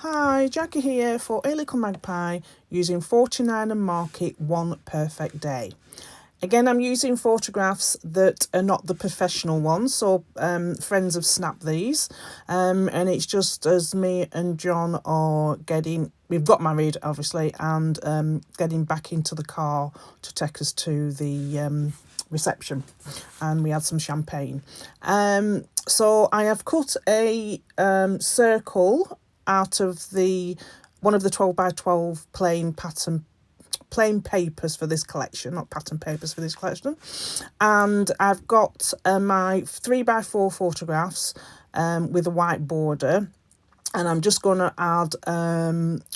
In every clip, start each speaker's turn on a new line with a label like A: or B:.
A: Hi, Jackie here for A Little Magpie using 49 and Market One Perfect Day. Again, I'm using photographs that are not the professional ones, so friends have snapped these, and it's just as me and John are we've got married obviously, and getting back into the car to take us to the reception, and we had some champagne. So I have cut a circle out of one of the 12 by 12 plain papers for this collection, not pattern papers for this collection. And I've got my 3 by 4 photographs with a white border. And I'm just going to add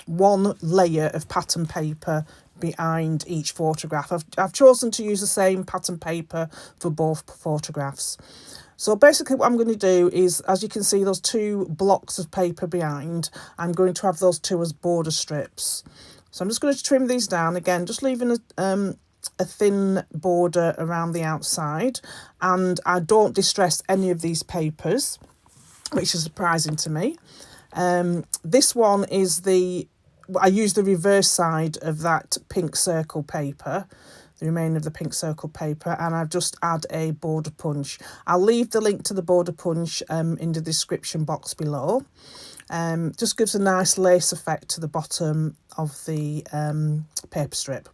A: one layer of pattern paper behind each photograph. I've chosen to use the same pattern paper for both photographs. So basically what I'm going to do is, as you can see, those two blocks of paper behind, I'm going to have those two as border strips. So I'm just going to trim these down, again, just leaving a thin border around the outside. And I don't distress any of these papers, which is surprising to me. This one is I use the reverse side of that pink circle paper, the remainder of the pink circle paper, and I've just add a border punch. I'll leave the link to the border punch in the description box below. Just gives a nice lace effect to the bottom of the paper strip.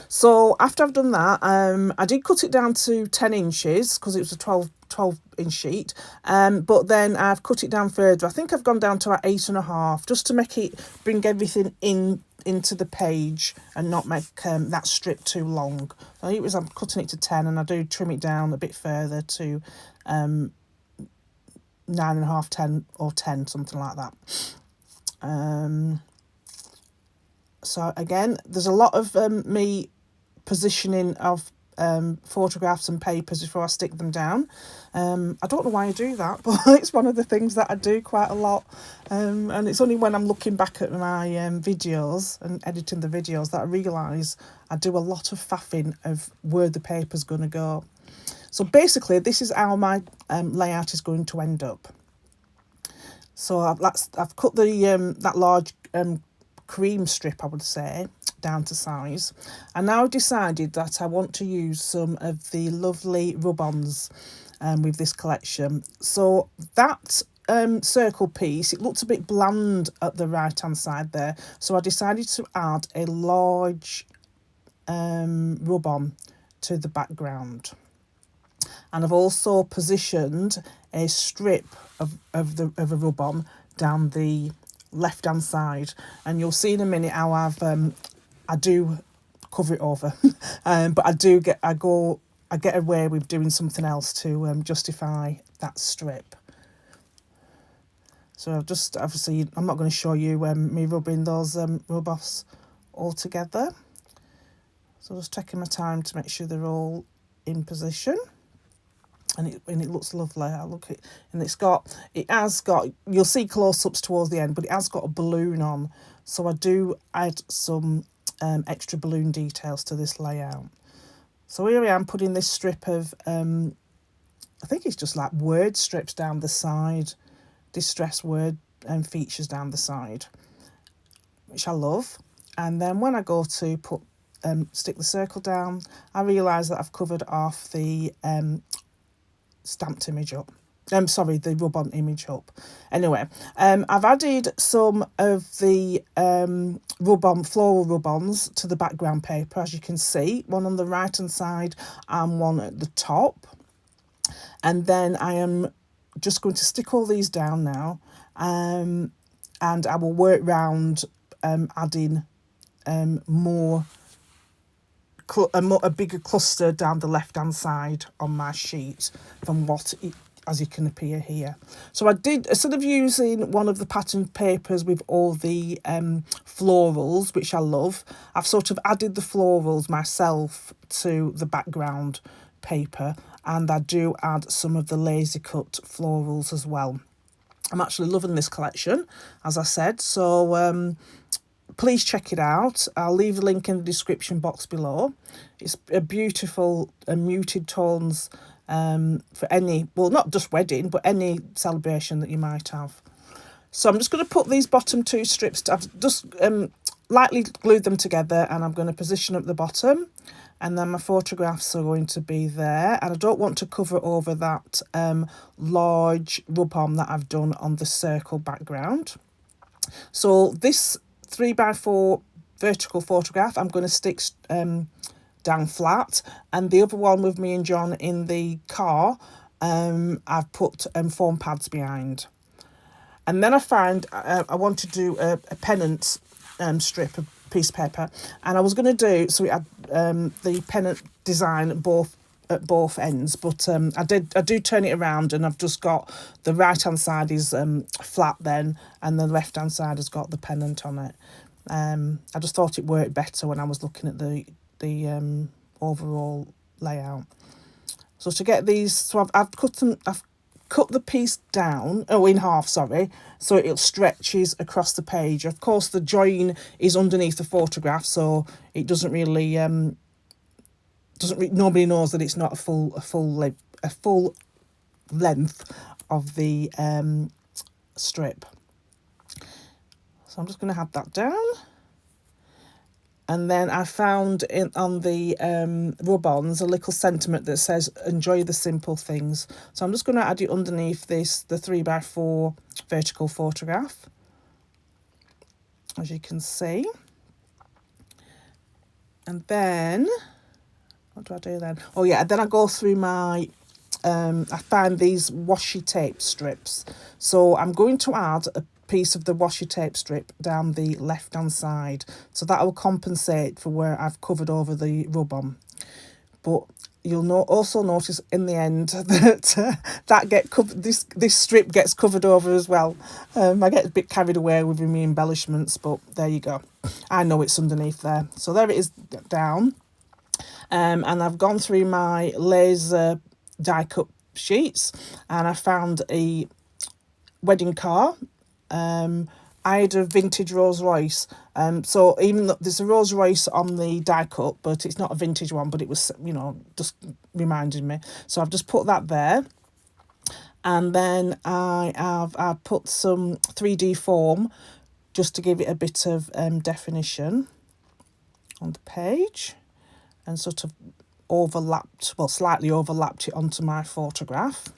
A: So after I've done that, I did cut it down to 10 inches because it was a 12-inch sheet, but then I've cut it down further. I think I've gone down to about 8.5, just to bring everything into the page and not make that strip too long. So I'm cutting it to 10, and I do trim it down a bit further to 9.5, 10, or 10, something like that. So again, there's a lot of me positioning of photographs and papers before I stick them down. I don't know why I do that, but it's one of the things that I do quite a lot. And it's only when I'm looking back at my videos and editing the videos that I realise I do a lot of faffing of where the paper's going to go. So basically, this is how my layout is going to end up. So I've cut that large cream strip, I would say, down to size. And now I've decided that I want to use some of the lovely rub-ons with this collection. So that circle piece, it looked a bit bland at the right hand side there, so I decided to add a large rub-on to the background. And I've also positioned a strip of a rub-on down the left hand side, and you'll see in a minute how I do cover it over, but I get away with doing something else to justify that strip. So I've just, obviously, I'm not going to show you me rubbing those rub-offs all together. So just taking my time to make sure they're all in position. And it looks lovely. I look it, and it has got, you'll see close-ups towards the end, but it has got a balloon on. So I do add some extra balloon details to this layout. So here I am putting this strip of, I think it's just like word strips down the side, distress word features down the side, which I love. And then when I go to stick the circle down, I realise that I've covered off the stamped image up. The rub-on image up. Anyway, I've added some of the floral rub-ons to the background paper, as you can see, one on the right hand side and one at the top. And then I am just going to stick all these down now, and I will work round adding a bigger cluster down the left hand side on my sheet from as you can appear here. So I did, instead of using one of the pattern papers with all the florals, which I love, I've sort of added the florals myself to the background paper, and I do add some of the laser cut florals as well. I'm actually loving this collection, as I said, so please check it out. I'll leave a link in the description box below. It's a beautiful muted tones for any, well, not just wedding, but any celebration that you might have. So I'm just going to put these bottom two strips, I've just lightly glued them together, and I'm going to position up the bottom, and then my photographs are going to be there, and I don't want to cover over that large rub-on that I've done on the circle background. So this 3x4 vertical photograph I'm going to stick down flat, and the other one with me and John in the car, I've put foam pads behind. And then I found I want to do a pennant strip, a piece of paper, and I was going to do, so we had the pennant design at both ends, but I do turn it around, and I've just got the right hand side is flat then, and the left hand side has got the pennant on it. I just thought it worked better when I was looking at the overall layout. So to get these, so I've cut the piece down, in half, sorry, so it stretches across the page. Of course, the join is underneath the photograph, so it doesn't really nobody knows that it's not a full length of the strip. So I'm just going to have that down. And then I found on the rub-ons a little sentiment that says, enjoy the simple things. So I'm just going to add it underneath the 3x4 vertical photograph, as you can see. And then, what do I do then? Oh yeah, then I go through my, I find these washi tape strips. So I'm going to add a piece of the washi tape strip down the left hand side, so that will compensate for where I've covered over the rub-on. But you'll also notice in the end that this strip gets covered over as well. I get a bit carried away with my embellishments, but there you go. I know it's underneath there. So there it is down. And I've gone through my laser die cut sheets, and I found a wedding car. I had a vintage Rolls Royce, so even though there's a Rolls Royce on the die cut, but it's not a vintage one, but it was, just reminding me. So I've just put that there, and then I put some 3D foam just to give it a bit of definition on the page, and sort of slightly overlapped it onto my photograph.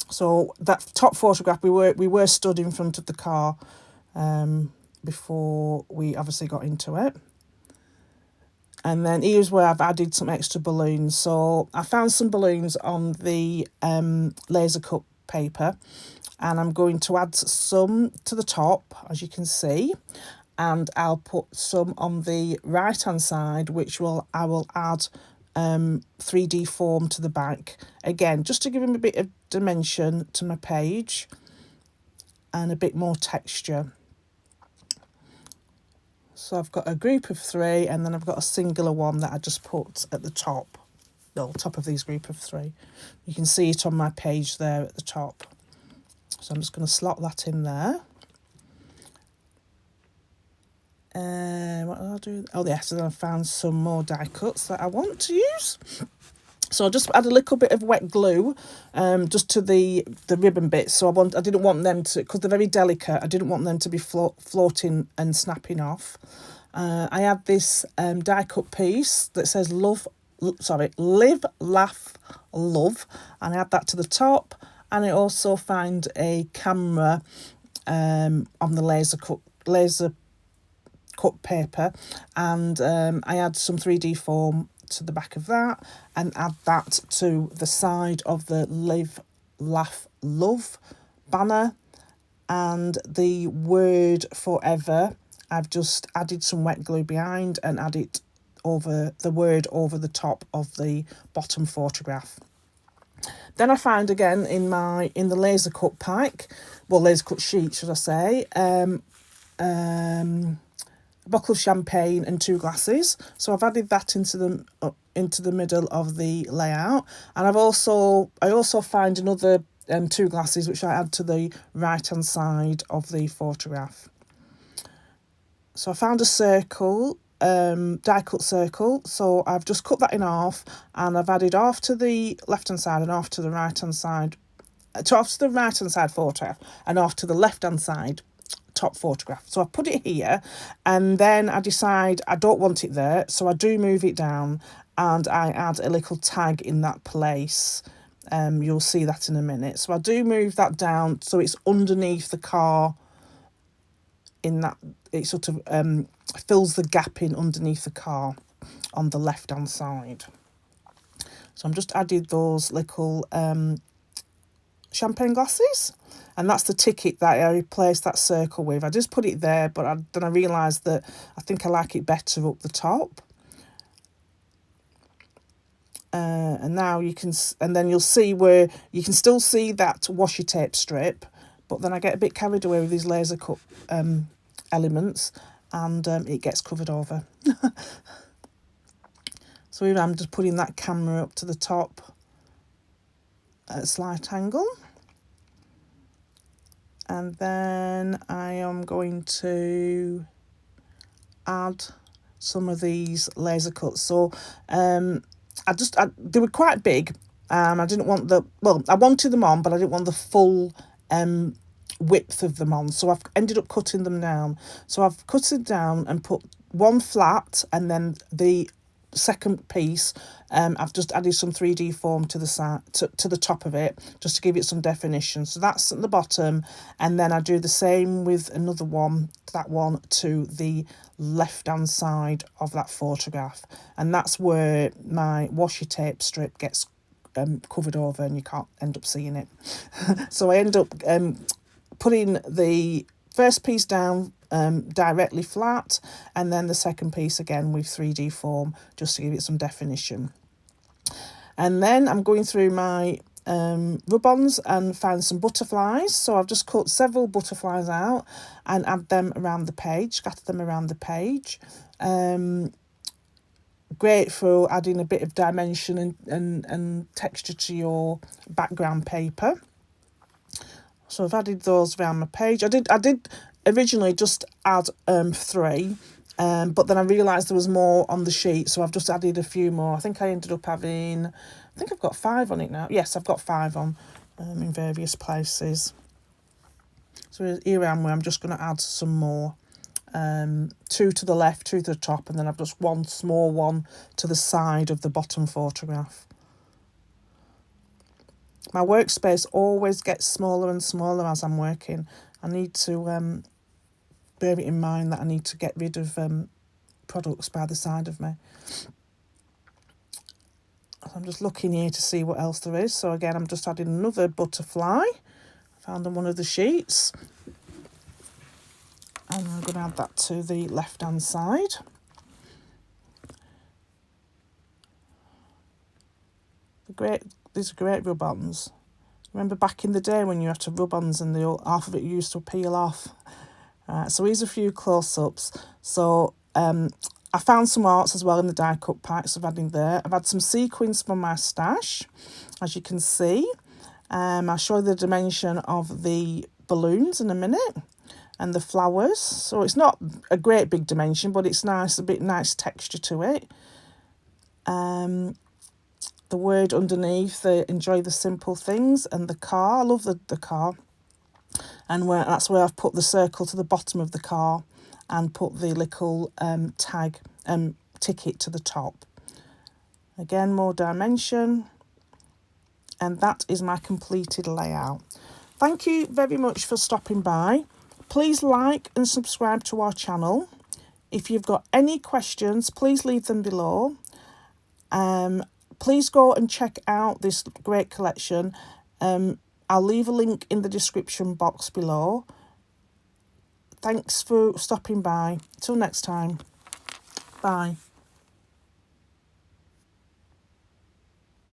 A: So that top photograph, we were stood in front of the car before we obviously got into it. And then here's where I've added some extra balloons. So I found some balloons on the laser cut paper, and I'm going to add some to the top, as you can see, and I'll put some on the right hand side, which I will add 3D foam to the back, again just to give him a bit of dimension to my page and a bit more texture. So I've got a group of 3, and then I've got a singular one that I just put at the top of these group of 3. You can see it on my page there at the top. So I'm just going to slot that in there. What did I do? Oh yes, and I found some more die cuts that I want to use. So I'll just add a little bit of wet glue just to the ribbon bits. So I didn't want them to, because they're very delicate, I didn't want them to be floating and snapping off. I had this die cut piece that says live, laugh, love, and I add that to the top. And I also find a camera on the laser cut paper, and I add some 3D foam to the back of that, and add that to the side of the live, laugh, love banner, and the word forever I've just added some wet glue behind and added the word over the top of the bottom photograph. Then I found again in the laser cut laser cut sheet should I say, a bottle of champagne and 2 glasses. So I've added that into the middle of the layout, and I also find another 2 glasses which I add to the right hand side of the photograph. So I found a circle, die cut circle, so I've just cut that in half, and I've added half to the left hand side and half to the right hand side off to the right hand side photograph and off to the left hand side top photograph. So I put it here, and then I decide I don't want it there, so I do move it down and I add a little tag in that place. You'll see that in a minute. So I do move that down so it's underneath the car, in that it sort of fills the gap in underneath the car on the left hand side. So I'm just added those little champagne glasses, and that's the ticket that I replaced that circle with. I just put it there, but then I realised that I think I like it better up the top. And now you can, and then you'll see where you can still see that washi tape strip, but then I get a bit carried away with these laser cut elements, and it gets covered over. So here I'm just putting that camera up to the top at a slight angle. And then I am going to add some of these laser cuts. So they were quite big. I didn't want I wanted them on, but I didn't want the full width of them on. So I've ended up cutting them down. So I've cut it down and put one flat, and then the second piece I've just added some 3D foam to the side, to the top of it, just to give it some definition. So that's at the bottom, and then I do the same with another one, that one to the left hand side of that photograph, and that's where my washi tape strip gets covered over and you can't end up seeing it. So I end up putting the first piece down directly flat, and then the second piece again with 3D foam, just to give it some definition. And then I'm going through my rub-ons and find some butterflies. So I've just cut several butterflies out and add them around the page, scatter them around the page. Great for adding a bit of dimension and texture to your background paper. So I've added those around my page. I did originally just add 3, but then I realised there was more on the sheet, so I've just added a few more. I think I ended up having, I think I've got 5 on it now. Yes, I've got 5 on in various places. So here I am, where I'm just going to add some more. 2 to the left, 2 to the top, and then I've just one small one to the side of the bottom photograph. My workspace always gets smaller and smaller as I'm working. I need to bear it in mind that I need to get rid of products by the side of me. So I'm just looking here to see what else there is. So again, I'm just adding another butterfly. I found on one of the sheets. And I'm going to add that to the left-hand side. These are great rub-ons. Remember back in the day when you had to rub-ons and half of it used to peel off? So here's a few close-ups. So I found some arts as well in the die cut packs of adding there. I've had some sequins from my stash, as you can see. I'll show you the dimension of the balloons in a minute and the flowers. So it's not a great big dimension, but it's nice, a bit nice texture to it. The word underneath, enjoy the simple things, and the car. I love the car. And that's where I've put the circle to the bottom of the car and put the little tag ticket to the top. Again, more dimension. And that is my completed layout. Thank you very much for stopping by. Please like and subscribe to our channel. If you've got any questions, please leave them below. Please go and check out this great collection. I'll leave a link in the description box below. Thanks for stopping by. Till next time. Bye.